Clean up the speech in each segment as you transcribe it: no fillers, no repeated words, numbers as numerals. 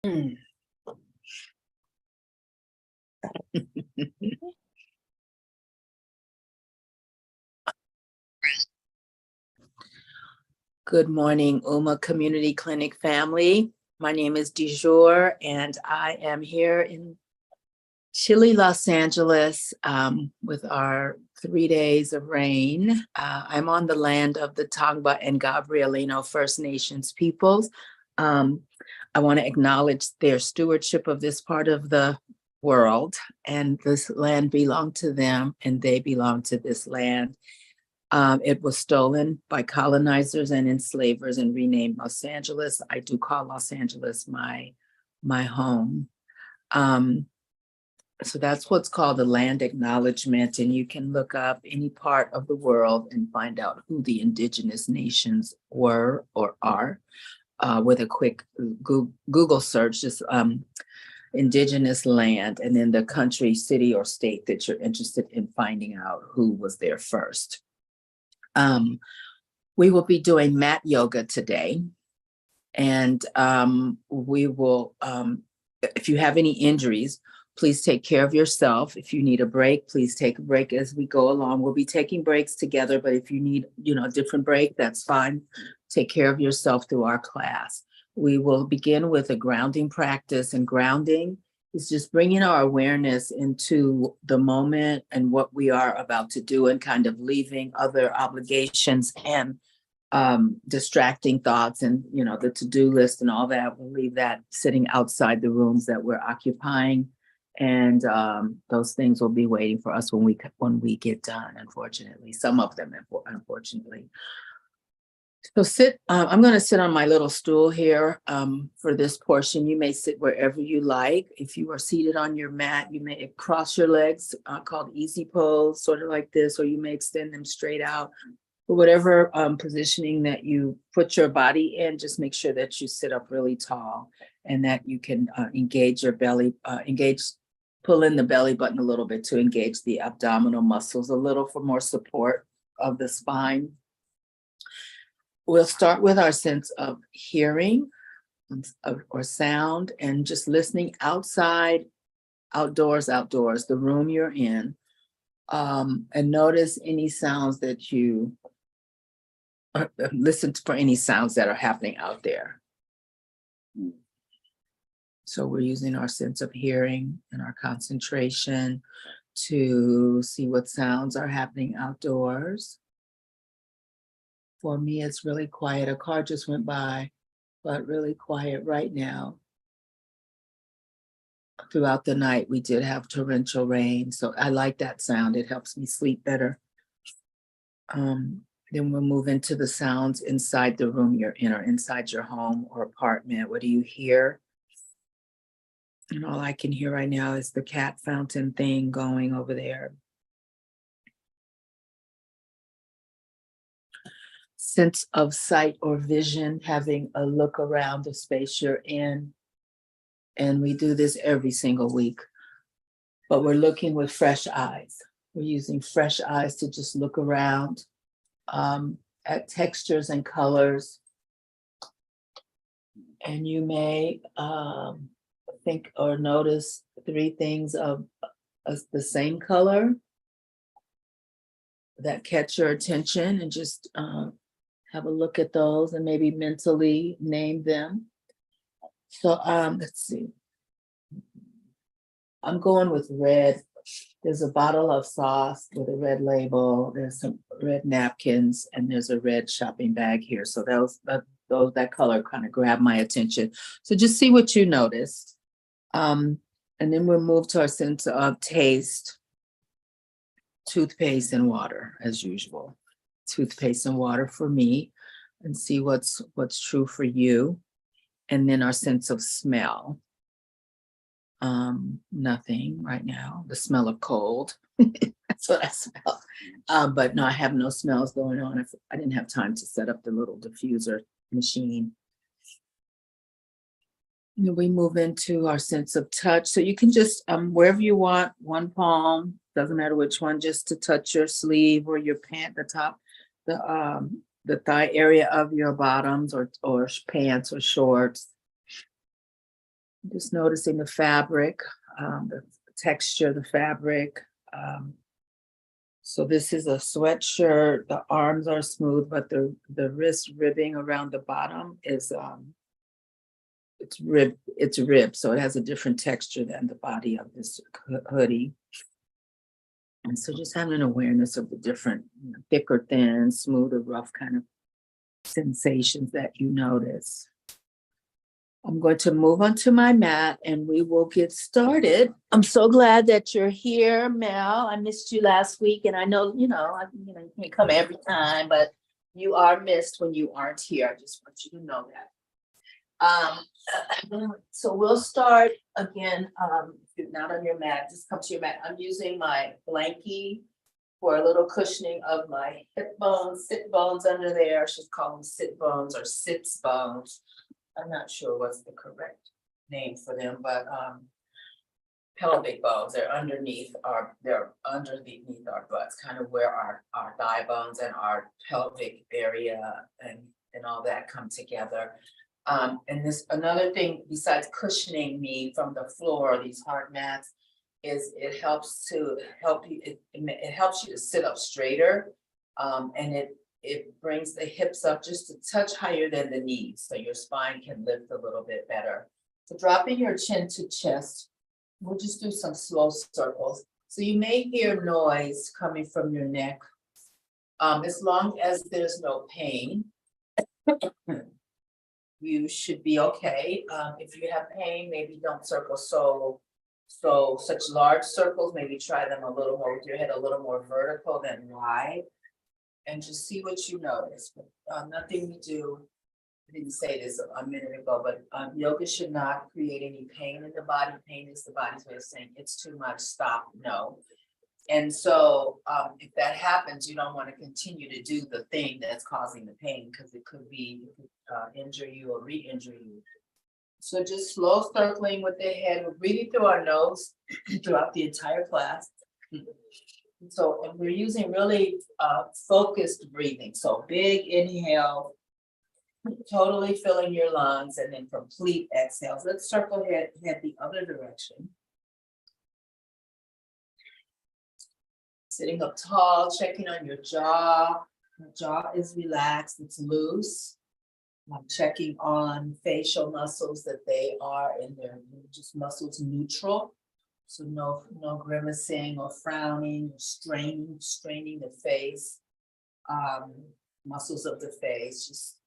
Mm. Good morning, UMA Community Clinic family. My name is DeJur, and I am here in chilly Los Angeles with our 3 days of rain. I'm on the land of the Tongva and Gabrielino First Nations peoples. Um, I want to acknowledge their stewardship of this part of the world, and this land belonged to them, and they belong to this land. It was stolen by colonizers and enslavers and renamed Los Angeles. I do call Los Angeles my home. So that's what's called a land acknowledgement, and you can look up any part of the world and find out who the indigenous nations were or are with a quick Google search, just indigenous land, and then the country, city, or state that you're interested in finding out who was there first. We will be doing mat yoga today, and we will, if you have any injuries, please take care of yourself. If you need a break, please take a break as we go along. We'll be taking breaks together, but if you need, a different break, that's fine. Take care of yourself through our class. We will begin with a grounding practice, and grounding is just bringing our awareness into the moment and what we are about to do, and kind of leaving other obligations and distracting thoughts and, the to-do list and all that. We'll leave that sitting outside the rooms that we're occupying. And those things will be waiting for us when we get done, unfortunately. Some of them, unfortunately. So I'm going to sit on my little stool here for this portion. You may sit wherever you like. If you are seated on your mat, you may cross your legs, called easy pose, sort of like this, or you may extend them straight out. But whatever positioning that you put your body in, just make sure that you sit up really tall and that you can engage your belly, pull in the belly button a little bit to engage the abdominal muscles a little for more support of the spine. We'll start with our sense of hearing or sound, and just listening outside, outdoors, the room you're in, and notice any sounds that you listen for any sounds that are happening out there. So we're using our sense of hearing and our concentration to see what sounds are happening outdoors. For me, it's really quiet. A car just went by, but really quiet right now. Throughout the night, we did have torrential rain, so I like that sound. It helps me sleep better. Then we'll move into the sounds inside the room you're in, or inside your home or apartment. What do you hear? And all I can hear right now is the cat fountain thing going over there. Sense of sight or vision, having a look around the space you're in. And we do this every single week, but we're looking with fresh eyes. We're using fresh eyes to just look around at textures and colors. And you may think or notice 3 things of the same color that catch your attention, and just have a look at those and maybe mentally name them. So let's see. I'm going with red. There's a bottle of sauce with a red label. There's some red napkins, and there's a red shopping bag here. So that color kind of grabbed my attention. So just see what you noticed. And then we'll move to our sense of taste. Toothpaste and water, as usual. Toothpaste and water for me, and see what's true for you. And then our sense of smell. Nothing right now. The smell of cold. That's what I smell. But no, I have no smells going on. I didn't have time to set up the little diffuser machine. And we move into our sense of touch. So you can just, wherever you want, one palm, doesn't matter which one, just to touch your sleeve or your pant, the top, the thigh area of your bottoms or pants or shorts. Just noticing the fabric, the texture of the fabric. So this is a sweatshirt. The arms are smooth, but the wrist ribbing around the bottom is it's ribbed, so it has a different texture than the body of this hoodie. And so just having an awareness of the different, thick or thin, smooth or rough kind of sensations that you notice. I'm going to move onto my mat and we will get started. I'm so glad that you're here, Mel. I missed you last week, and I know, you can't come every time, but you are missed when you aren't here. I just want you to know that. So we'll start again. If you're not on your mat, just come to your mat. I'm using my blankie for a little cushioning of my hip bones, sit bones under there. I should call them sit bones or sits bones. I'm not sure what's the correct name for them, but pelvic bones. They're underneath our butts, kind of where our thigh bones and our pelvic area and all that come together. And this another thing besides cushioning me from the floor, these hard mats, is it helps you. It helps you to sit up straighter, and it brings the hips up just a touch higher than the knees, so your spine can lift a little bit better. So dropping your chin to chest, we'll just do some slow circles. So you may hear noise coming from your neck, as long as there's no pain. You should be okay. If you have pain, maybe don't circle such large circles. Maybe try them a little more with your head a little more vertical than wide, and just see what you notice. But nothing we do, I didn't say this a minute ago, but yoga should not create any pain in the body. Pain is the body's way of saying it's too much, stop, no. And so if that happens, you don't want to continue to do the thing that's causing the pain, because it could injure you or re-injure you. So just slow circling with the head. We're breathing through our nose throughout the entire class. So and we're using really focused breathing. So big inhale, totally filling your lungs, and then complete exhales. Let's circle head the other direction. Sitting up tall, checking on your jaw. The jaw is relaxed, it's loose. I'm checking on facial muscles that they are in their just muscles neutral. So no grimacing or frowning or straining the face. Muscles of the face, just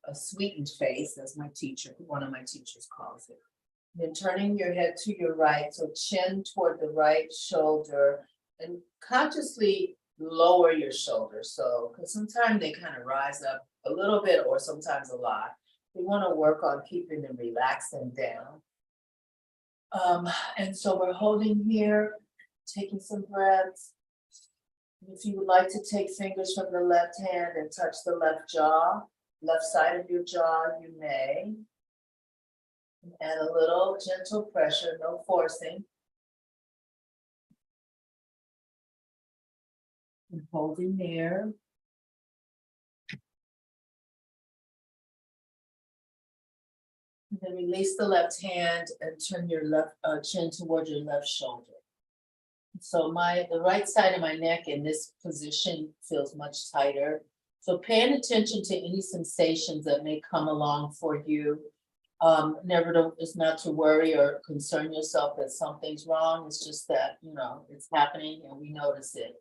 a sweetened face, as one of my teachers calls it. Then turning your head to your right, so chin toward the right shoulder, and consciously lower your shoulders. So, because sometimes they kind of rise up a little bit or sometimes a lot. We want to work on keeping them relaxed and down. And so we're holding here, taking some breaths. If you would like to take fingers from the left hand and touch the left jaw, left side of your jaw, you may. And a little gentle pressure, no forcing. And holding there. And then release the left hand and turn your left chin towards your left shoulder. So the right side of my neck in this position feels much tighter. So paying attention to any sensations that may come along for you. It's not to worry or concern yourself that something's wrong. It's just that, it's happening and we notice it.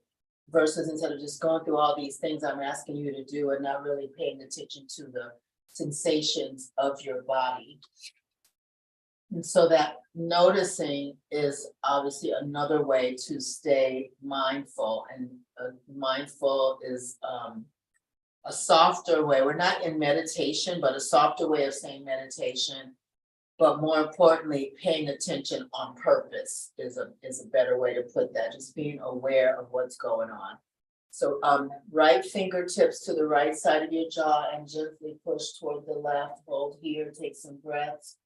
Versus instead of just going through all these things I'm asking you to do and not really paying attention to the sensations of your body. And so that noticing is obviously another way to stay mindful, and mindful is a softer way. We're not in meditation, but a softer way of saying meditation. But more importantly, paying attention on purpose is a better way to put that, just being aware of what's going on. So right fingertips to the right side of your jaw and gently push toward the left. Hold here, take some breaths.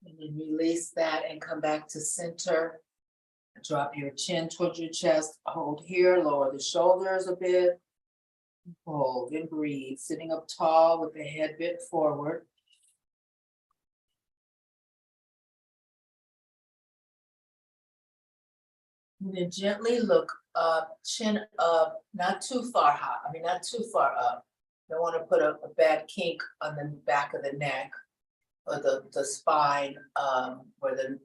And then release that and come back to center. Drop your chin towards your chest, hold here, lower the shoulders a bit. Hold and breathe, sitting up tall with the head bent forward. And then gently look up, chin up, not too far high, not too far up. Don't want to put a bad kink on the back of the neck or the spine, where the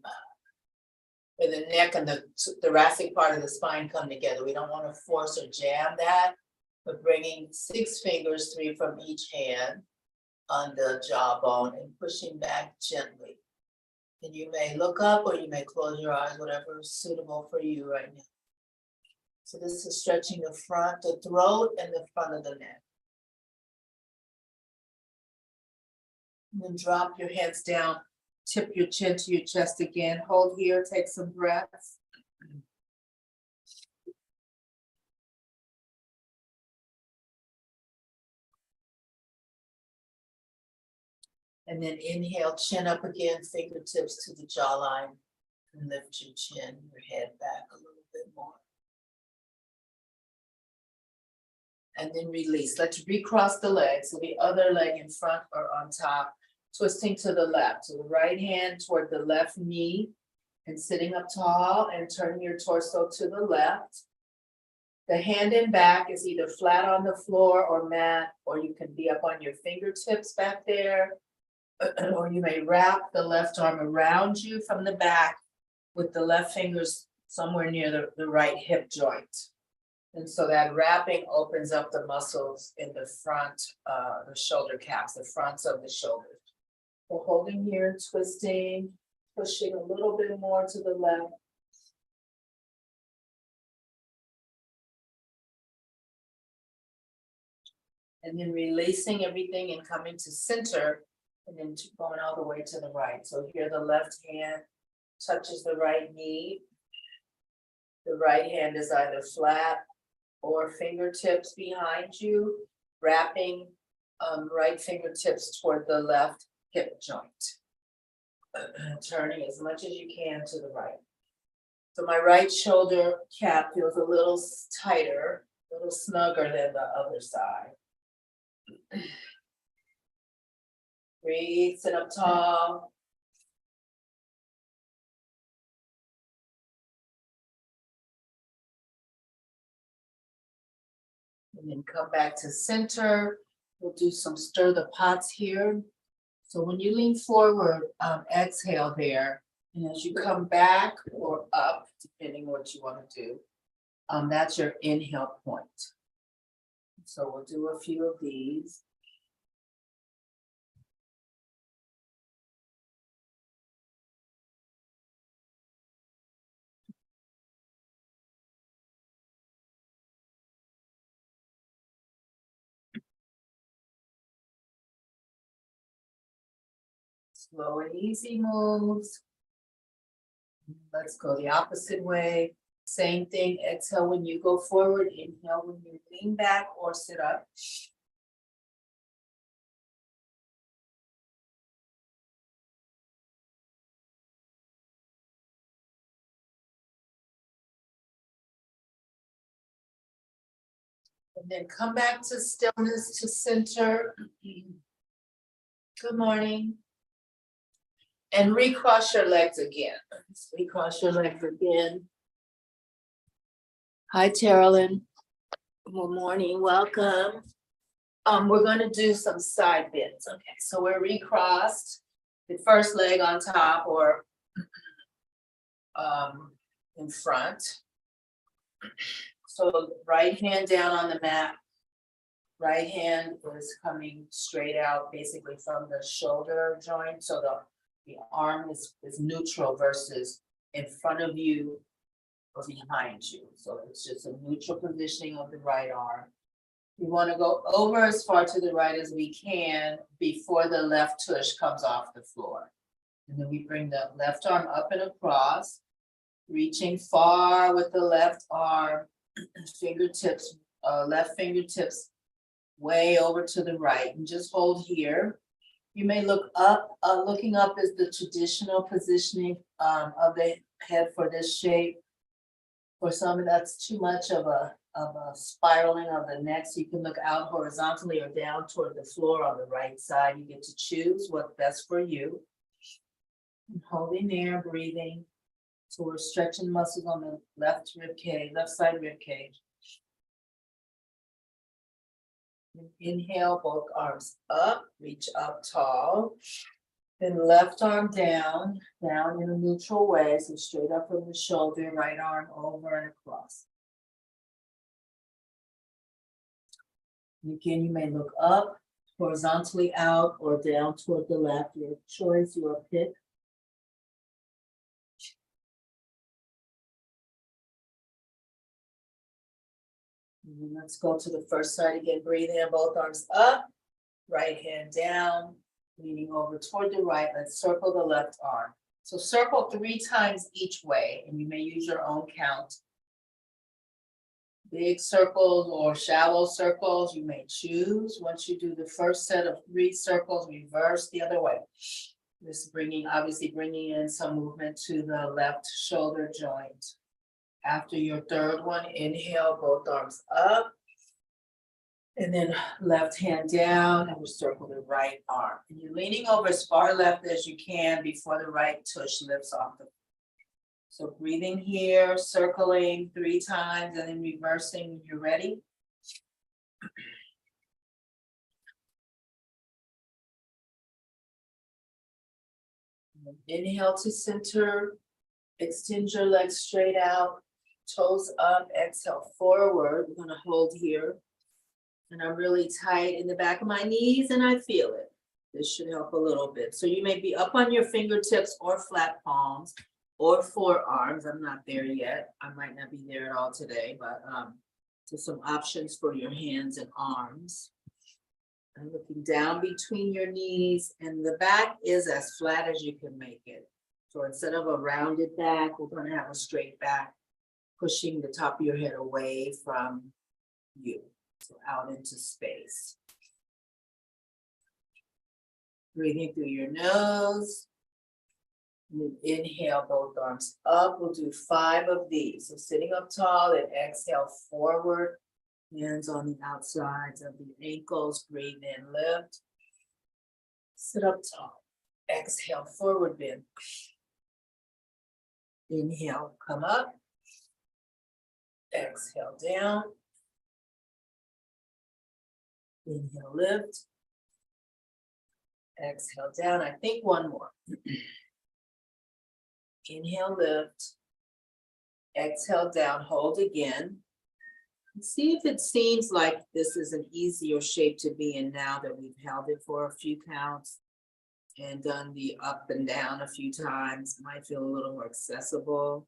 neck and the thoracic part of the spine come together. We don't want to force or jam that, but bringing 6 fingers, 3 from each hand on the jawbone and pushing back gently. And you may look up or you may close your eyes, whatever is suitable for you right now. So this is stretching the front, the throat, and the front of the neck. And then drop your hands down, tip your chin to your chest again. Hold here, take some breaths. And then inhale, chin up again, fingertips to the jawline, and lift your chin, your head back a little bit more. And then release. Let's recross the legs. So the other leg in front or on top, twisting to the left. So the right hand toward the left knee and sitting up tall and turning your torso to the left. The hand in back is either flat on the floor or mat, or you can be up on your fingertips back there. Or you may wrap the left arm around you from the back with the left fingers somewhere near the right hip joint. And so that wrapping opens up the muscles in the front, the shoulder caps, the fronts of the shoulders. So holding here, twisting, pushing a little bit more to the left. And then releasing everything and coming to center, and then going all the way to the right. So here the left hand touches the right knee. The right hand is either flat or fingertips behind you, wrapping right fingertips toward the left hip joint. Turning as much as you can to the right. So my right shoulder cap feels a little tighter, a little snugger than the other side. Breathe, sit up tall. And then come back to center. We'll do some stir the pots here. So when you lean forward, exhale there. And as you come back or up, depending what you want to do, that's your inhale point. So we'll do a few of these. Slow and easy moves. Let's go the opposite way. Same thing, exhale when you go forward, inhale when you lean back or sit up. And then come back to stillness, to center. Good morning. And recross your legs again. Recross your legs again. Hi, Terrellyn. Good morning, welcome. We're going to do some side bends. Okay, so we're recrossed. The first leg on top or in front. So right hand down on the mat. Right hand is coming straight out basically from the shoulder joint. So the arm is neutral versus in front of you or behind you. So it's just a neutral positioning of the right arm. We want to go over as far to the right as we can before the left tush comes off the floor. And then we bring the left arm up and across, reaching far with the left arm, fingertips, left fingertips way over to the right, and just hold here. You may look up. Looking up is the traditional positioning of the head for this shape. For some, that's too much of a spiraling of the neck, so you can look out horizontally or down toward the floor on the right side. You get to choose what's best for you. And holding there, breathing. So we're stretching muscles on the left rib cage, left side rib cage. Inhale, both arms up, reach up tall. Then left arm down, down in a neutral way, so straight up from the shoulder, right arm over and across. And again, you may look up, horizontally out, or down toward the left, your choice, your pick. And then let's go to the first side again, breathe in, both arms up, right hand down, leaning over toward the right. Let's circle the left arm. So circle 3 times each way, and you may use your own count. Big circles or shallow circles, you may choose. Once you do the first set of 3 circles, reverse the other way. This obviously bringing in some movement to the left shoulder joint. After your third one, inhale, both arms up. And then left hand down, and we circle the right arm. And you're leaning over as far left as you can before the right tush lifts off the. So breathing here, circling 3 times, and then reversing when you're ready. Inhale to center, extend your legs straight out, toes up, exhale forward. We're gonna hold here. And I'm really tight in the back of my knees and I feel it. This should help a little bit. So you may be up on your fingertips or flat palms or forearms. I'm not there yet. I might not be there at all today, but so some options for your hands and arms. And looking down between your knees, and the back is as flat as you can make it. So instead of a rounded back, we're going to have a straight back, pushing the top of your head away from you. So out into space. Breathing through your nose. And then inhale, both arms up. We'll do 5 of these. So sitting up tall and exhale forward. Hands on the outsides of the ankles. Breathe in, lift. Sit up tall. Exhale, forward bend. Inhale, come up. Exhale, down. Inhale, lift. Exhale, down. I think one more. Inhale, lift. Exhale, down. Hold again. See if it seems like this is an easier shape to be in now that we've held it for a few counts and done the up and down a few times. Might feel a little more accessible.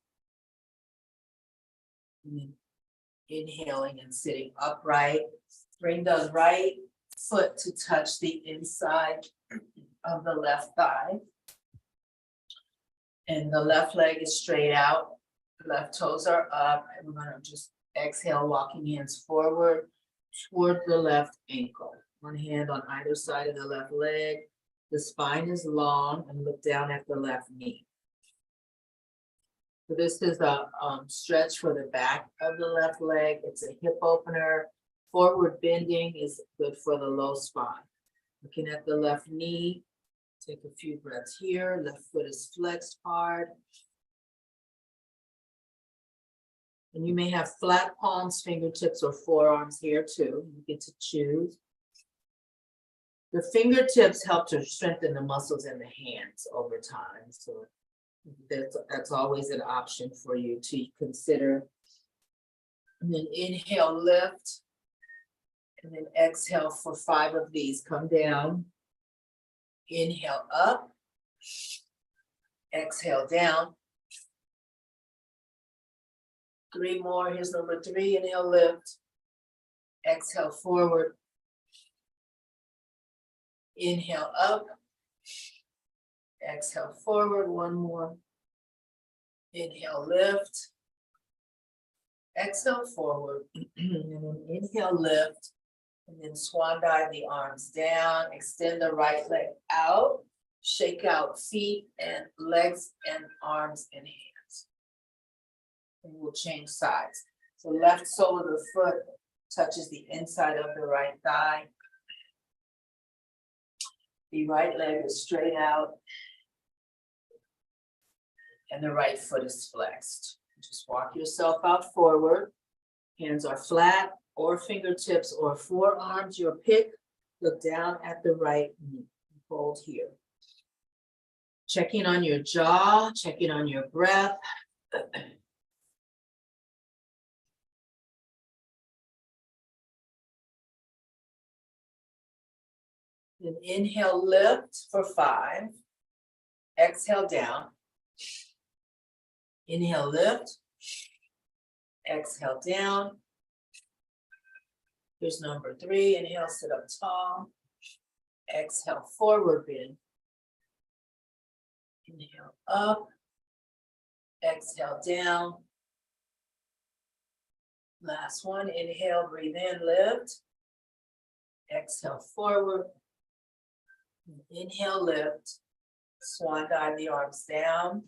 And then inhaling and sitting upright. Bring the right foot to touch the inside of the left thigh. And the left leg is straight out. The left toes are up. And we're going to just exhale, walking hands forward toward the left ankle. One hand on either side of the left leg. The spine is long, and look down at the left knee. So this is a stretch for the back of the left leg. It's a hip opener. Forward bending is good for the low spine. Looking at the left knee, take a few breaths here. Left foot is flexed hard. And you may have flat palms, fingertips, or forearms here too. You get to choose. The fingertips help to strengthen the muscles in the hands over time. So that's always an option for you to consider. And then inhale, lift. And then exhale for 5 of these. Come down. Inhale up. Exhale down. 3 more. Here's number 3. Inhale, lift. Exhale forward. Inhale up. Exhale forward. 1 more. Inhale, lift. Exhale forward. And then inhale, lift. And then swan dive the arms down. Extend the right leg out. Shake out feet and legs and arms and hands. and we'll change sides. So left sole of the foot touches the inside of the right thigh. The right leg is straight out. And the right foot is flexed. Just walk yourself out forward. Hands are flat or fingertips or forearms, your pick. Look down at the right knee. Hold here. Checking on your jaw, checking on your breath. Then inhale, lift for 5. Exhale down. Inhale, lift. Exhale down. Here's number 3. Inhale, sit up tall. Exhale, forward bend. Inhale, up. Exhale, down. Last one. Inhale, breathe in, lift. Exhale, forward. Inhale, lift. Swan dive the arms down.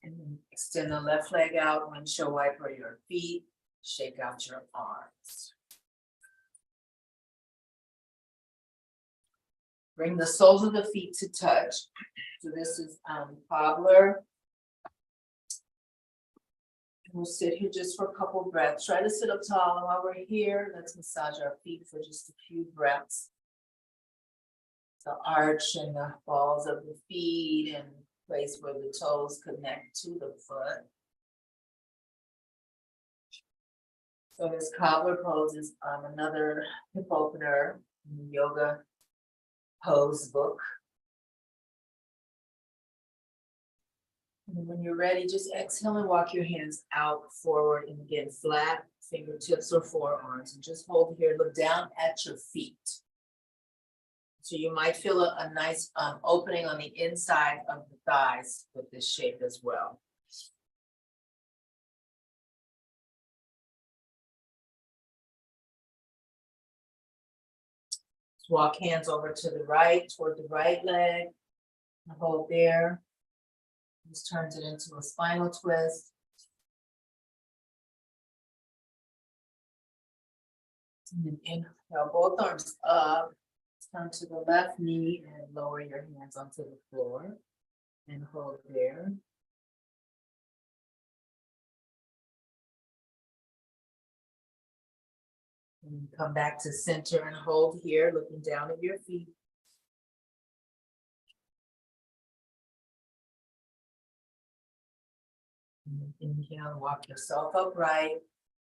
And then extend the left leg out, windshield wiper your feet, shake out your arms. Bring the soles of the feet to touch. So this is cobbler. We'll sit here just for a couple breaths. Try to sit up tall, and while we're here, let's massage our feet for just a few breaths. The arch and the balls of the feet and place where the toes connect to the foot. So this cobbler pose is another hip opener in the yoga pose book. And when you're ready, just exhale and walk your hands out, forward, and again, flat fingertips or forearms. And just hold here, look down at your feet. So you might feel a nice opening on the inside of the thighs with this shape as well. Just walk hands over to the right, toward the right leg, and hold there. This turns it into a spinal twist. And then inhale, both arms up. Turn to the left knee and lower your hands onto the floor and hold there. And come back to center and hold here, looking down at your feet. And inhale, walk yourself upright.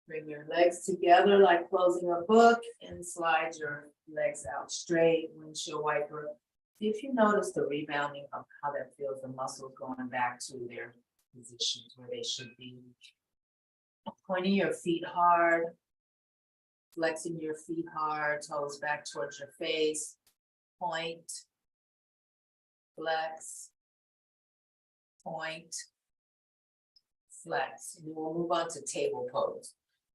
Bring your legs together like closing a book and slide your legs out straight, windshield wiper. If you notice the rebounding of how that feels, the muscles going back to their positions where they should be. Pointing your feet hard, flexing your feet hard, toes back towards your face. Point, flex, point, flex. And we'll move on to table pose.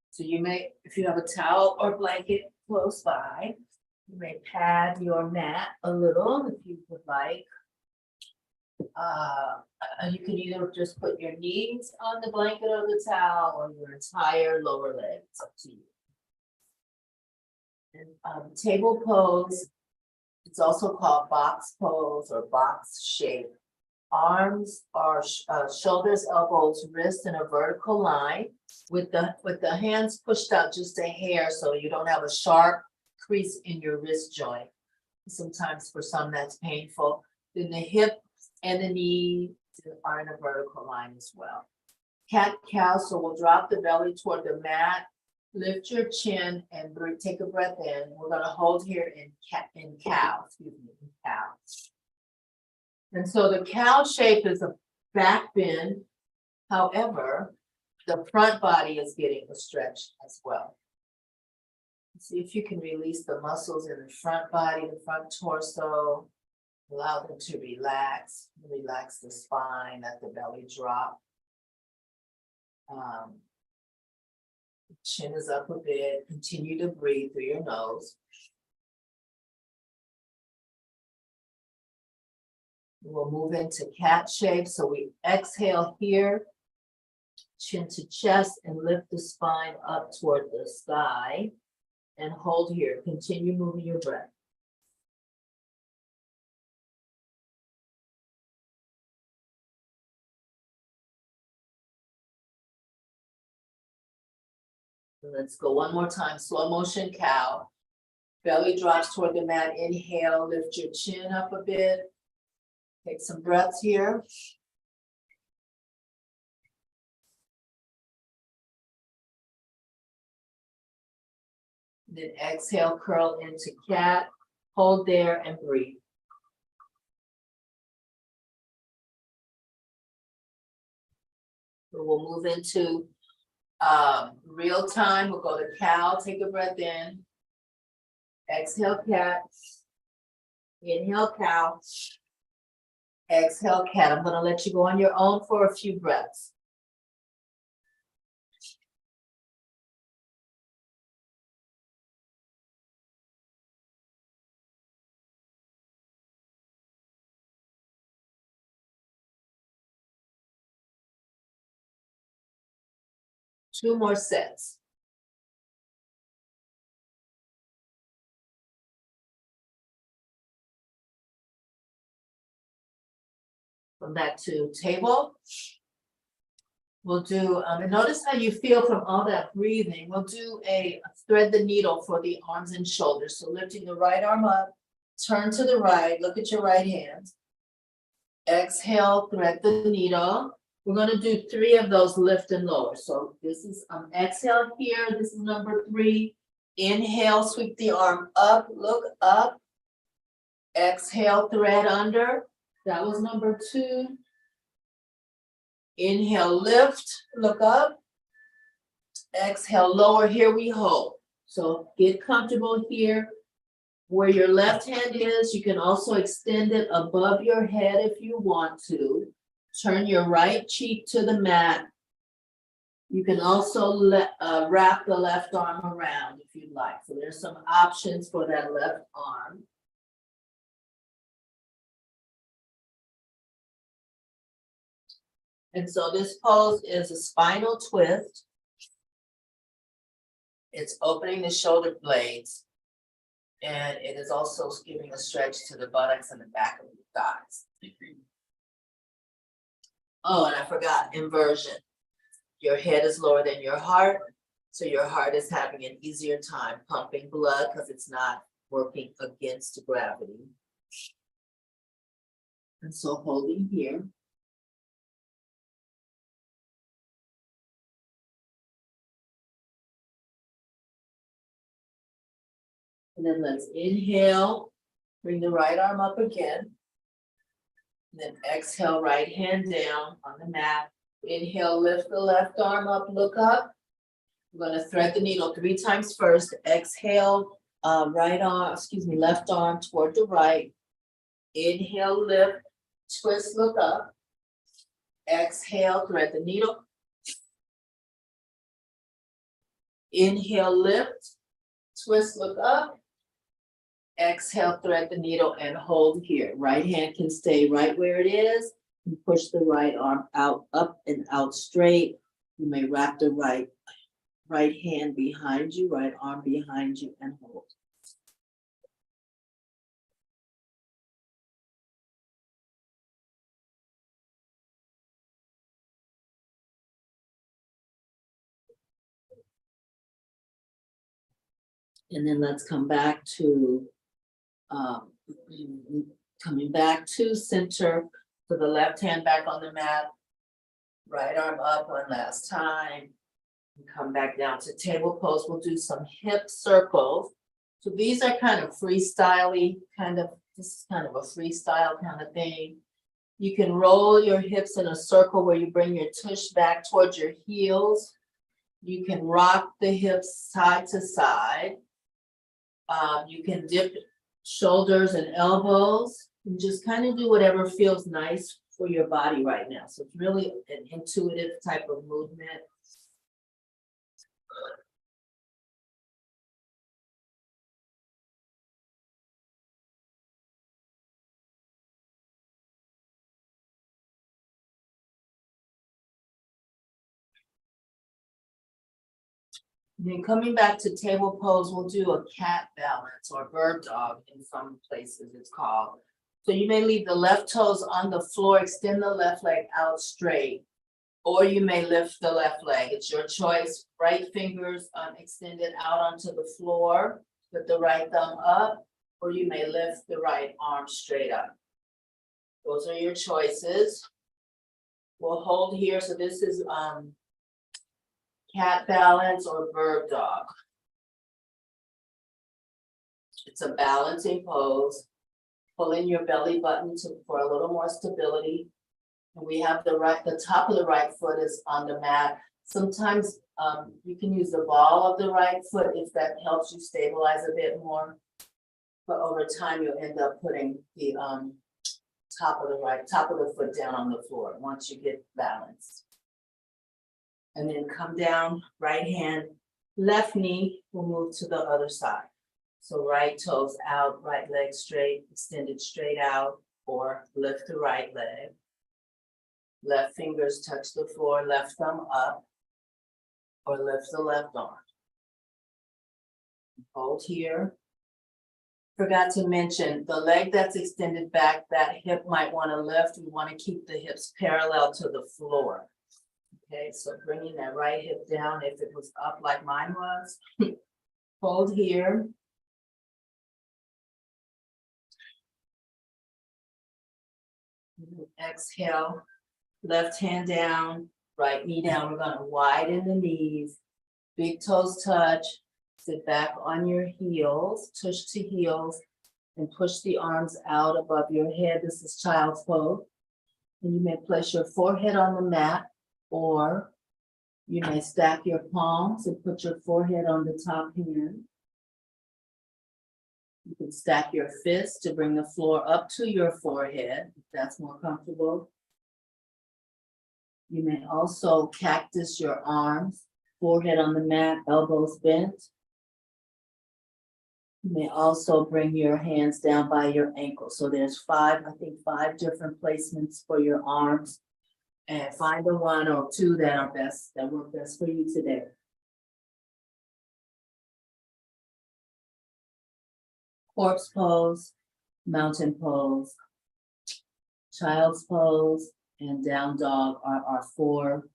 So you may, if you have a towel or blanket close by, you may pad your mat a little if you would like. You can either just put your knees on the blanket or the towel or your entire lower leg. It's up to you. And table pose, it's also called box pose or box shape. Arms are shoulders, elbows, wrists in a vertical line with the hands pushed out just a hair so you don't have a sharp crease in your wrist joint. Sometimes for some that's painful. Then the hip and the knee are in a vertical line as well. Cat cow, so we'll drop the belly toward the mat, lift your chin and take a breath in. We're gonna hold here in cow. And so the cow shape is a back bend. However, the front body is getting a stretch as well. See if you can release the muscles in the front body, the front torso. Allow them to relax. Relax the spine, let the belly drop. Chin is up a bit. Continue to breathe through your nose. We'll move into cat shape. So we exhale here. chin to chest, and lift the spine up toward the sky. And hold here. Continue moving your breath. Let's go one more time. Slow motion cow. Belly drops toward the mat. Inhale, lift your chin up a bit. Take some breaths here. Then exhale, curl into cat. Hold there and breathe. So we'll move into real time. We'll go to cow. Take a breath in. Exhale, cat. Inhale, cow. Exhale, cat. I'm going to let you go on your own for a few breaths. Two more sets. Come back to table. We'll do, and notice how you feel from all that breathing. We'll do a thread the needle for the arms and shoulders. So lifting the right arm up, turn to the right, look at your right hand. Exhale, thread the needle. We're going to do 3 of those lift and lower. So this is exhale here. This is number 3. Inhale, sweep the arm up, look up. Exhale, thread under. That was number 2. Inhale, lift, look up. Exhale, lower. Here we hold. So get comfortable here. Where your left hand is, you can also extend it above your head if you want to. Turn your right cheek to the mat. You can also wrap the left arm around if you'd like. So there's some options for that left arm. And so this pose is a spinal twist. It's opening the shoulder blades. And it is also giving a stretch to the buttocks and the back of the thighs. Oh, and I forgot, inversion. Your head is lower than your heart, so your heart is having an easier time pumping blood because it's not working against gravity. And so holding here. And then let's inhale, bring the right arm up again. And then exhale, right hand down on the mat. Inhale, lift the left arm up, look up. We're going to thread the needle 3 times first. Exhale, left arm toward the right. Inhale, lift, twist, look up. Exhale, thread the needle. Inhale, lift, twist, look up. Exhale, thread the needle and hold here. Right hand can stay right where it is. You push the right arm out, up and out straight. You may wrap the right hand behind you, right arm behind you, and hold. And then let's come back to coming back to center. So the left hand back on the mat, right arm up one last time. Come back down to table pose. We'll do some hip circles. So these are kind of freestyle-y, this is kind of a freestyle kind of thing. You can roll your hips in a circle where you bring your tush back towards your heels. You can rock the hips side to side. You can dip shoulders and elbows and just kind of do whatever feels nice for your body right now. So it's really an intuitive type of movement. Then coming back to table pose, we'll do a cat balance or bird dog in some places it's called. So you may leave the left toes on the floor, extend the left leg out straight. Or you may lift the left leg, it's your choice. Right fingers extended out onto the floor, with the right thumb up, or you may lift the right arm straight up. Those are your choices. We'll hold here, so this is cat balance or bird dog. It's a balancing pose. Pull in your belly button for a little more stability. And we have the top of the right foot is on the mat. Sometimes you can use the ball of the right foot if that helps you stabilize a bit more. But over time, you'll end up putting the top of the foot down on the floor once you get balanced. And then come down, right hand, left knee will move to the other side. So right toes out, right leg straight, extended straight out, or lift the right leg. Left fingers touch the floor, left thumb up, or lift the left arm. Hold here. Forgot to mention, the leg that's extended back, that hip might want to lift. We want to keep the hips parallel to the floor. Okay, so bringing that right hip down if it was up like mine was. Hold here. Exhale, left hand down, right knee down. We're going to widen the knees, big toes touch, sit back on your heels, tush to heels, and push the arms out above your head. This is child's pose. And you may place your forehead on the mat, or you may stack your palms and put your forehead on the top hand. You can stack your fists to bring the floor up to your forehead, if that's more comfortable. You may also cactus your arms, forehead on the mat, elbows bent. You may also bring your hands down by your ankles. So there's five different placements for your arms. And find the one or two that work best for you today. Corpse pose, mountain pose, child's pose, and down dog are our 4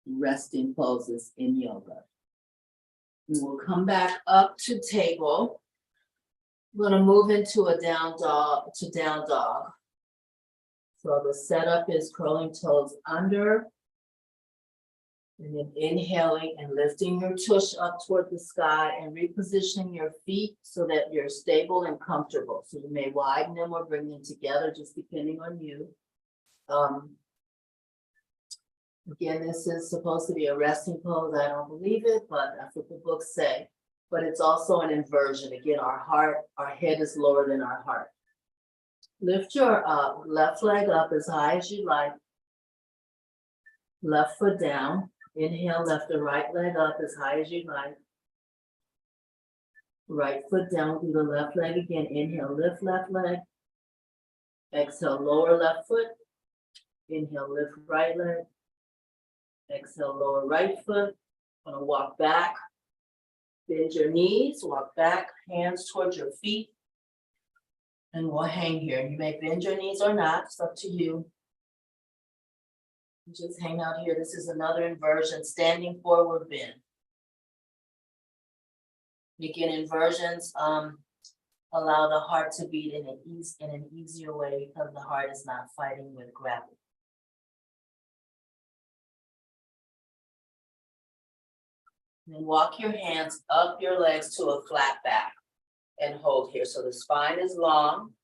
resting poses in yoga. We will come back up to table. We're going to move into a down dog. So the setup is curling toes under, and then inhaling and lifting your tush up toward the sky and repositioning your feet so that you're stable and comfortable. So you may widen them or bring them together, just depending on you. Again, this is supposed to be a resting pose. I don't believe it, but that's what the books say. But it's also an inversion. Again, our head is lower than our heart. Lift your left leg up as high as you like. Left foot down. Inhale, lift the right leg up as high as you like. Right foot down, do the left leg again. Inhale, lift left leg. Exhale, lower left foot. Inhale, lift right leg. Exhale, lower right foot. Gonna walk back. Bend your knees, walk back, hands towards your feet. And we'll hang here. You may bend your knees or not, it's up to you. Just hang out here. This is another inversion, standing forward bend. Again, inversions allow the heart to beat in an easier way because the heart is not fighting with gravity. Then walk your hands up your legs to a flat back and hold here. So the spine is long.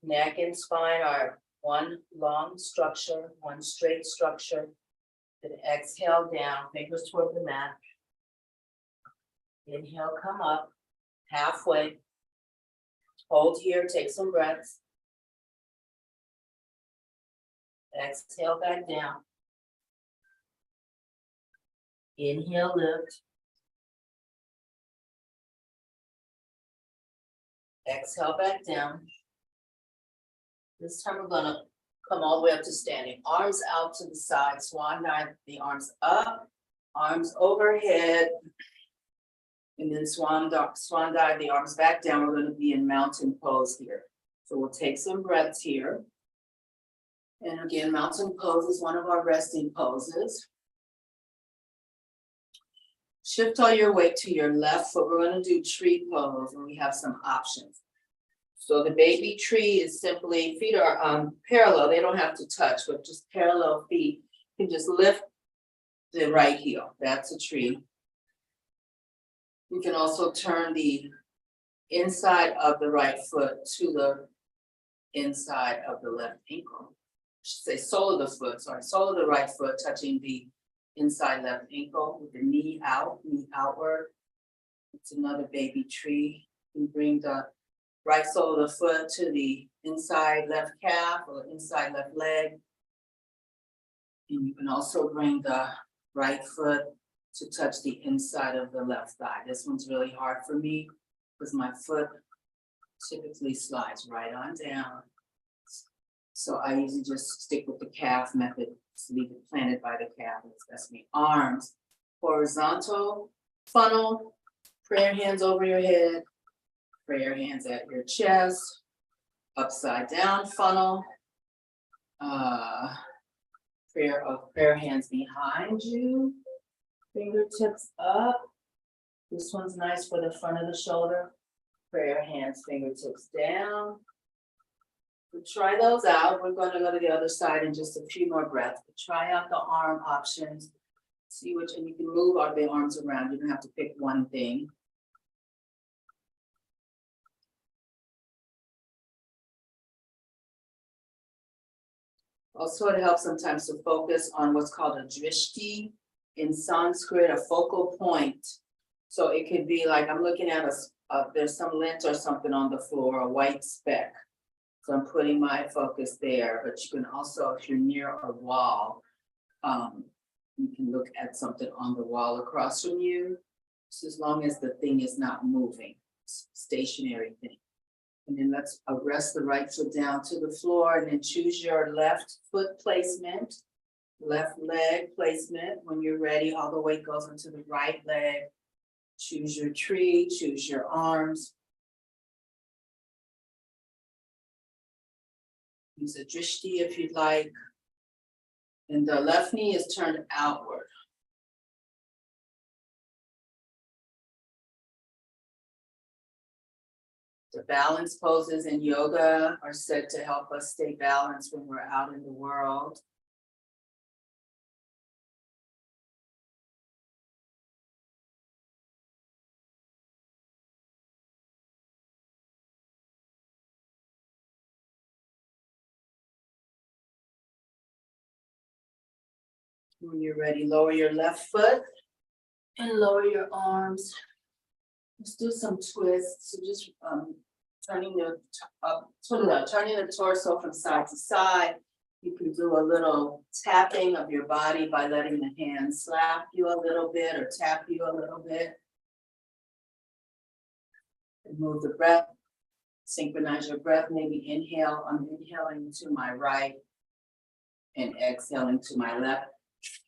Neck and spine are one long structure, one straight structure. Then exhale down, fingers toward the mat. Inhale, come up, halfway. Hold here, take some breaths. Exhale back down. Inhale, lift. Exhale back down. This time we're gonna come all the way up to standing. Arms out to the side, swan dive, the arms up, Arms overhead. And then swan dive, the arms back down. We're going to be in mountain pose here. So we'll take some breaths here. And again, mountain pose is one of our resting poses. Shift all your weight to your left foot. We're going to do tree pose, and we have some options. So the baby tree is simply, feet are parallel. They don't have to touch, but just parallel feet. You can just lift the right heel. That's a tree. You can also turn the inside of the right foot to the inside of the left ankle. I should say sole of the foot, sorry, sole of the right foot touching the inside left ankle with the knee out, knee outward. It's another baby tree. You bring the right sole of the foot to the inside left calf or inside left leg. And you can also bring the right foot to touch the inside of the left thigh. This one's really hard for me because my foot typically slides right on down. So I usually just stick with the calf method, just leave it planted by the calf. That's me. Arms, horizontal, funnel, prayer hands over your head, prayer hands at your chest, upside down funnel, prayer hands behind you, fingertips up. This one's nice for the front of the shoulder. Prayer hands, fingertips down. We'll try those out. We're going to go to the other side in just a few more breaths. But try out the arm options. See which, and you can move all the arms around. You don't have to pick one thing. Also, it helps sometimes to focus on what's called a drishti in Sanskrit, a focal point. So it could be like I'm looking at there's some lint or something on the floor, a white speck. So I'm putting my focus there, but you can also, if you're near a wall, you can look at something on the wall across from you, just as long as the thing is not moving, stationary thing. And then let's rest the right foot down to the floor and then choose your left foot placement, left leg placement. When you're ready, all the weight goes into the right leg. Choose your tree, choose your arms. Use a drishti if you'd like. And the left knee is turned outward. The balance poses in yoga are said to help us stay balanced when we're out in the world. When you're ready, lower your left foot and lower your arms. Let's do some twists. So just turning the torso from side to side. You can do a little tapping of your body by letting the hands slap you a little bit or tap you a little bit. And move the breath. Synchronize your breath. Maybe inhale. I'm inhaling to my right and exhaling to my left.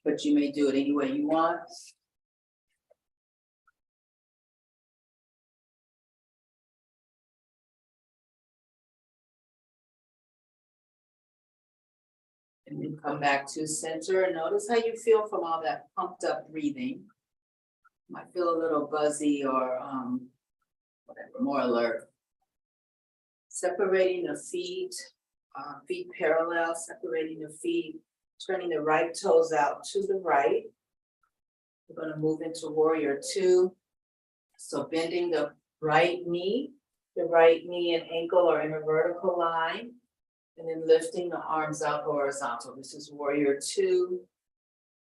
But you may do it any way you want. And then come back to center and notice how you feel from all that pumped up breathing. Might feel a little buzzy or whatever, more alert. Separating the feet, feet parallel, separating the feet, turning the right toes out to the right. We're going to move into warrior two. So bending the right knee and ankle are in a vertical line. And then lifting the arms out horizontal. This is warrior two.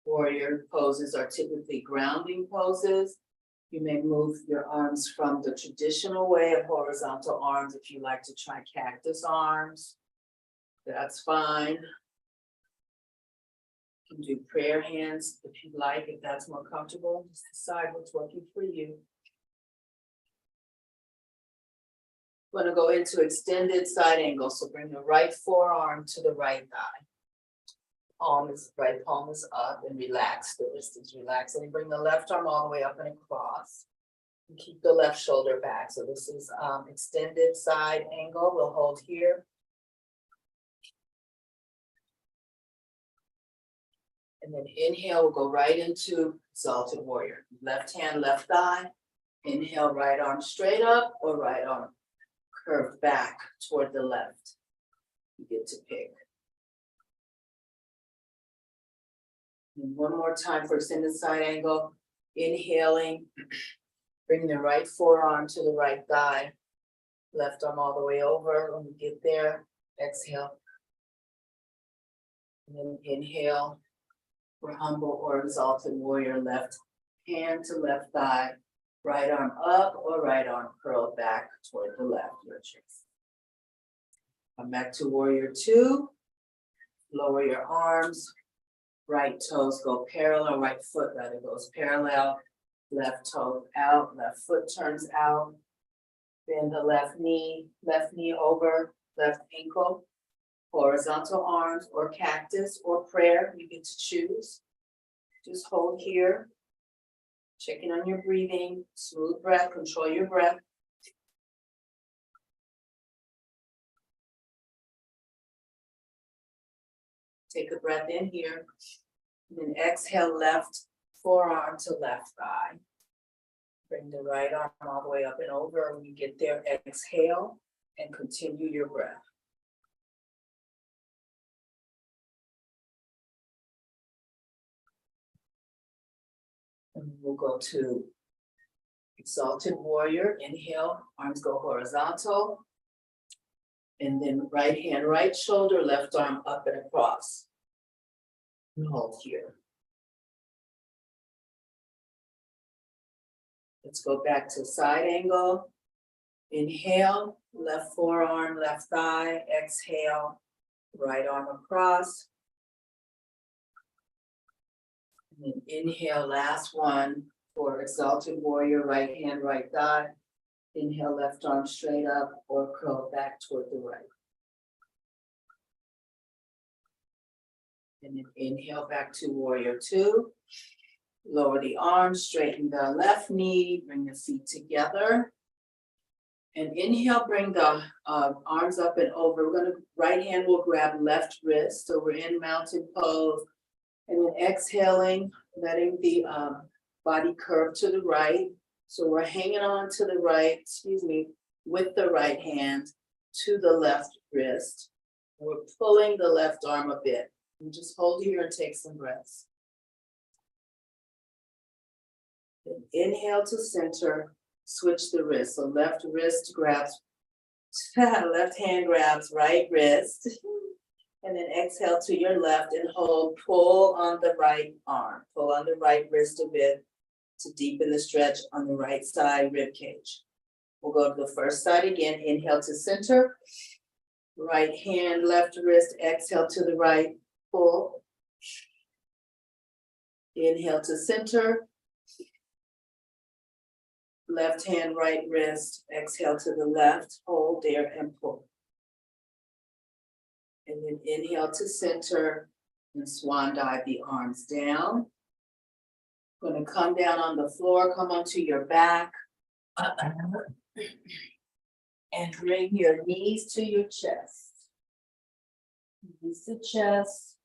Warrior poses are typically grounding poses. You may move your arms from the traditional way of horizontal arms if you like to try cactus arms. That's fine. You can do prayer hands if you'd like, if that's more comfortable. Just decide what's working for you. We're going to go into extended side angle. So bring the right forearm to the right thigh. right palm is up and relaxed, the wrist is relaxed, and you bring the left arm all the way up and across. And keep the left shoulder back, so this is extended side angle, we'll hold here. And then inhale, we'll go right into exalted warrior. Left hand, left thigh. Inhale, right arm straight up or right arm curved back toward the left. You get to pick. And one more time for extended side angle. Inhaling, bring the right forearm to the right thigh. Left arm all the way over. When you get there, exhale. And then inhale. For humble or exalted warrior, left hand to left thigh, right arm up or right arm curled back toward the left, your choice. Come back to warrior two, lower your arms, right toes go parallel, right foot rather goes parallel, left toe out, left foot turns out, bend the left knee over, left ankle. Horizontal arms or cactus or prayer, you get to choose. Just hold here. Checking on your breathing, smooth breath, control your breath. Take a breath in here. And then exhale, left forearm to left thigh. Bring the right arm all the way up and over. When you get there, exhale and continue your breath. And we'll go to exalted warrior. Inhale, arms go horizontal. And then right hand, right shoulder, left arm up and across. And hold here. Let's go back to side angle. Inhale, left forearm, left thigh. Exhale, right arm across. And then inhale, last one for exalted warrior, right hand, right thigh. Inhale, left arm straight up or curl back toward the right. And then inhale back to warrior two. Lower the arms, straighten the left knee, bring the feet together. And inhale, bring the arms up and over. Right hand will grab left wrist, so we're in mountain pose. And then exhaling, letting the body curve to the right. So we're hanging on to the right, with the right hand to the left wrist. We're pulling the left arm a bit. And just hold here and take some breaths. Then inhale to center, switch the wrist. So left wrist grabs, left hand grabs right wrist. And then exhale to your left and hold, pull on the right arm, pull on the right wrist a bit to deepen the stretch on the right side rib cage. We'll go to the first side again, inhale to center, right hand, left wrist, exhale to the right, pull. Inhale to center, left hand, right wrist, exhale to the left, hold there and pull. And then inhale to center and swan dive the arms down. Going to come down on the floor, come onto your back. And bring your knees to your chest. Knees to chest.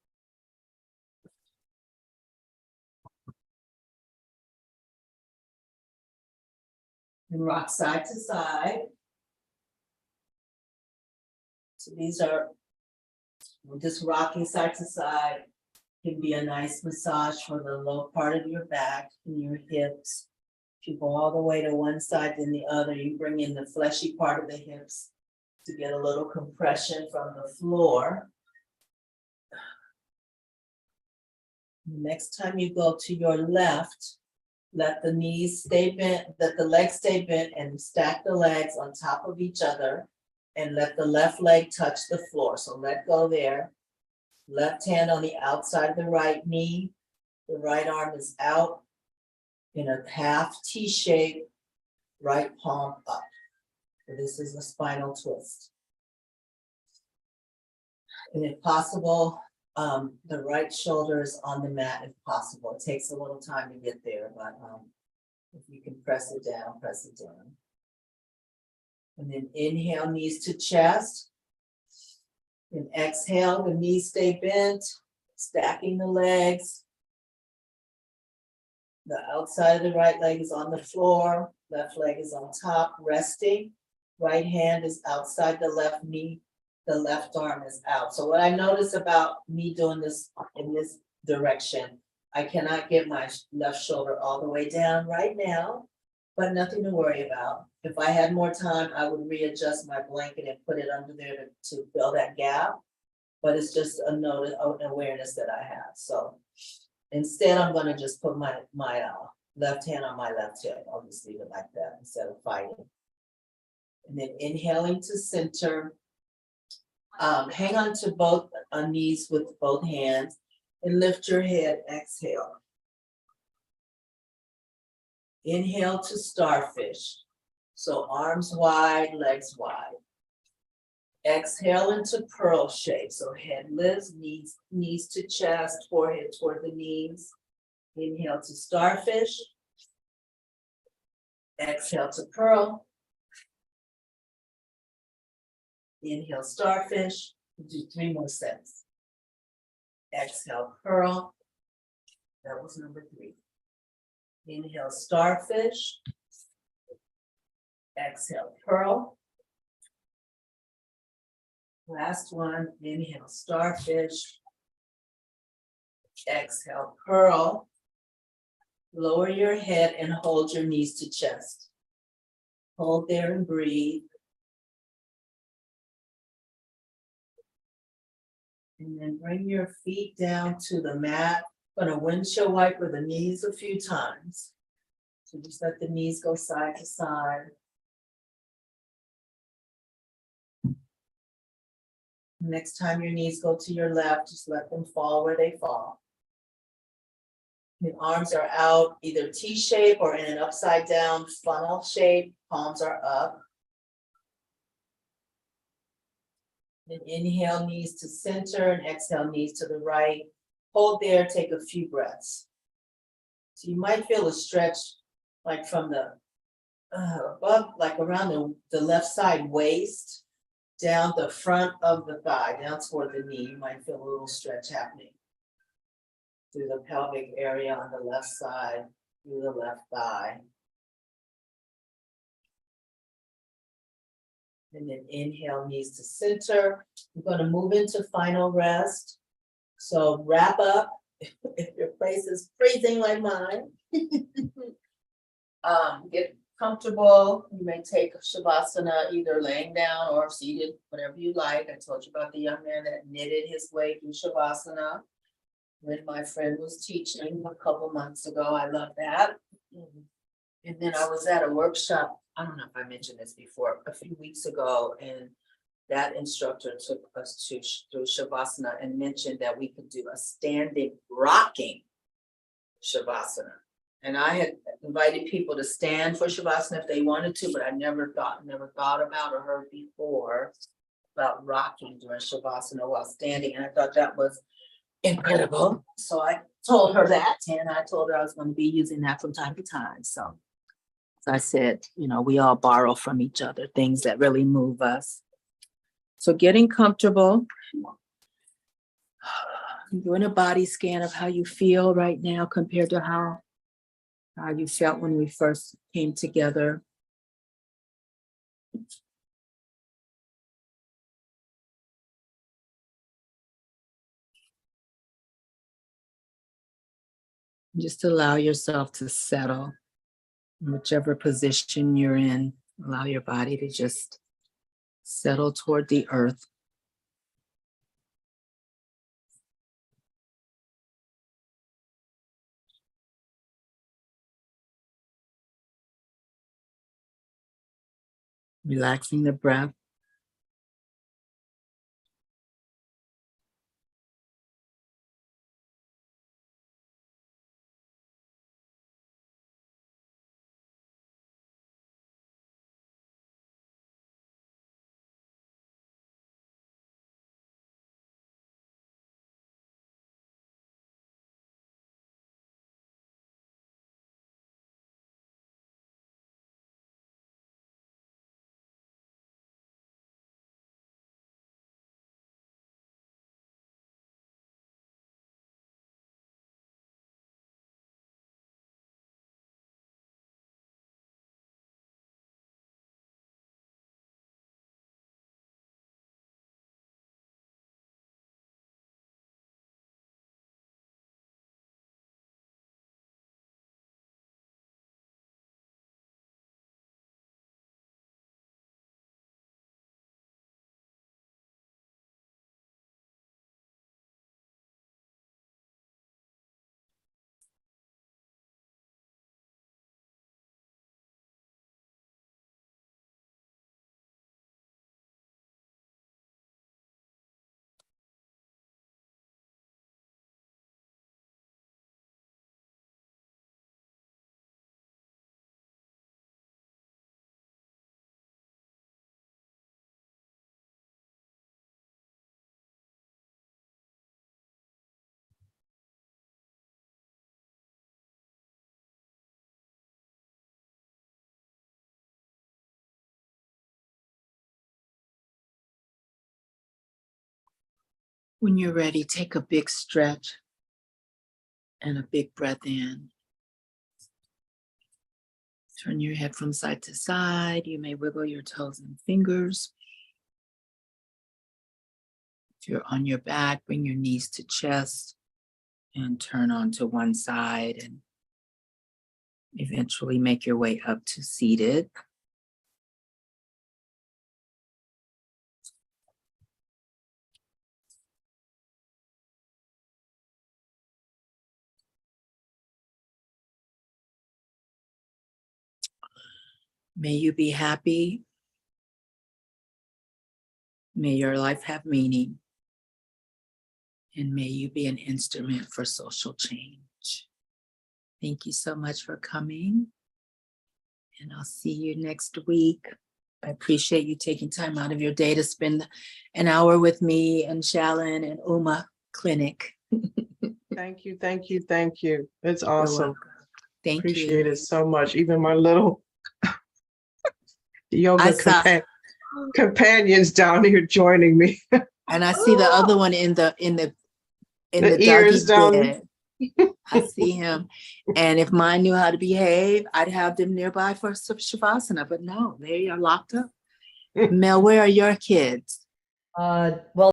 And rock side to side. So these are just rocking side to side. Can be a nice massage for the low part of your back and your hips. If you go all the way to one side then the other, you bring in the fleshy part of the hips to get a little compression from the floor. Next time you go to your left, let the knees stay bent, let the legs stay bent and stack the legs on top of each other and let the left leg touch the floor. So let go there. Left hand on the outside of the right knee. The right arm is out in a half T shape, right palm up. So this is a spinal twist. And if possible, The right shoulder is on the mat if possible. It takes a little time to get there, but if you can press it down, press it down. And then inhale, knees to chest. And exhale, the knees stay bent, stacking the legs. The outside of the right leg is on the floor, left leg is on top, resting. Right hand is outside the left knee, the left arm is out. So what I notice about me doing this in this direction, I cannot get my left shoulder all the way down right now, but nothing to worry about. If I had more time, I would readjust my blanket and put it under there to fill that gap. But it's just a notice, an awareness that I have. So instead, I'm gonna just put my left hand on my left hip. I'll just leave it like that instead of fighting. And then inhaling to center. Hang on to both knees with both hands and lift your head, exhale. Inhale to starfish. So arms wide, legs wide. Exhale into pearl shape. So head lifts, knees to chest, forehead toward the knees. Inhale to starfish. Exhale to pearl. Inhale starfish. Do 3 more sets. Exhale pearl. That was number 3. Inhale starfish. Exhale pearl. Last one, inhale starfish. Exhale pearl. Lower your head and hold your knees to chest. Hold there and breathe. And then bring your feet down to the mat. Gonna windshield wiper the knees a few times. So just let the knees go side to side. Next time your knees go to your left, just let them fall where they fall. The arms are out, either T-shape or in an upside down funnel shape. Palms are up. Then inhale, knees to center, and exhale, knees to the right. Hold there, take a few breaths. So you might feel a stretch like from the above, like around the left side waist, down the front of the thigh, down toward the knee. You might feel a little stretch happening through the pelvic area on the left side, through the left thigh. And then inhale, knees to center. We're going to move into final rest. So wrap up if your place is freezing like mine. Get comfortable. You may take Shavasana either laying down or seated, whatever you like. I told you about the young man that knitted his way through Shavasana when my friend was teaching a couple months ago. I love that. And then I was at a workshop, I don't know if I mentioned this before, a few weeks ago, and that instructor took us through Shavasana and mentioned that we could do a standing rocking Shavasana. And I had invited people to stand for Shavasana if they wanted to, but I never thought about or heard before about rocking during Shavasana while standing. And I thought that was incredible. So I told her that, and I told her I was going to be using that from time to time. So as I said, we all borrow from each other, things that really move us. So getting comfortable, doing a body scan of how you feel right now compared to how you felt when we first came together. Just allow yourself to settle in whichever position you're in. Allow your body to just settle toward the earth. Relaxing the breath. When you're ready, take a big stretch and a big breath in. Turn your head from side to side. You may wiggle your toes and fingers. If you're on your back, bring your knees to chest and turn onto one side and eventually make your way up to seated. May you be happy. May your life have meaning. And may you be an instrument for social change. Thank you so much for coming. And I'll see you next week. I appreciate you taking time out of your day to spend an hour with me and Shalyn and Uma Clinic. Thank you, thank you, thank you. It's You're awesome. welcome. Thank Appreciate you. it so much. Even my little yoga I saw- companions down here joining me. And I see the other one in the The ears doggy down. bed. I see him. And if mine knew how to behave, I'd have them nearby for Shavasana. But no, they are locked up. Mel, where are your kids? Well,